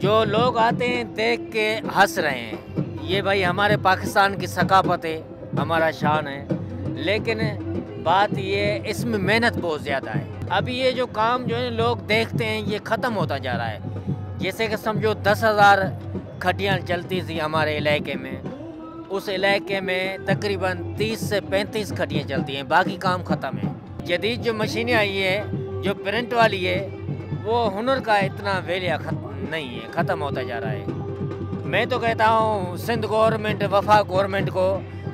जो लोग आते हैं देख के हंस रहे हैं, ये भाई हमारे पाकिस्तान की सकाफत है, हमारा शान है। लेकिन बात ये इसमें मेहनत बहुत ज़्यादा है। अभी ये जो काम जो है लोग देखते हैं ये ख़त्म होता जा रहा है। जैसे कि समझो 10,000 खटियाँ चलती थी हमारे इलाके में, उस इलाके में तकरीबन 30 से 35 खटियाँ चलती हैं, बाकी काम ख़त्म है। जदीद जो मशीनें आई है, जो प्रिंट वाली है, वो हुनर का इतना वैल्यू नहीं है, ख़त्म होता जा रहा है। मैं तो कहता हूँ सिंध गवर्नमेंट, वफा गवर्नमेंट को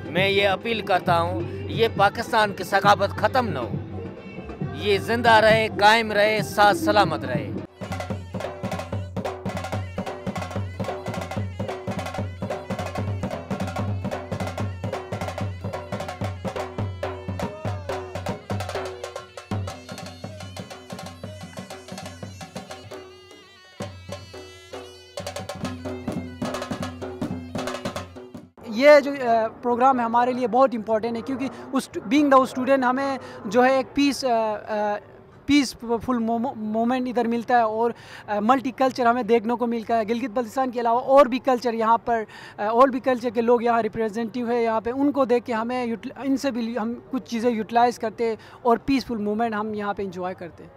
मैं ये अपील करता हूँ, ये पाकिस्तान की सकाफत ख़त्म न हो, ये ज़िंदा रहे, कायम रहे, साथ सलामत रहे। ये जो प्रोग्राम है हमारे लिए बहुत इम्पोर्टेंट है, क्योंकि उस बीइंग द स्टूडेंट हमें जो है एक पीसफुल मोमेंट इधर मिलता है और मल्टी कल्चर हमें देखने को मिलता है। गिलगित बल्तिस्तान के अलावा और भी कल्चर यहाँ पर, और भी कल्चर के लोग यहाँ रिप्रेजेंटेटिव है यहाँ पे, उनको देख के हमें इनसे भी हम कुछ चीज़ें यूटिलाइज़ करते और पीसफुल मोमेंट हम यहाँ पे इंजॉय करते हैं।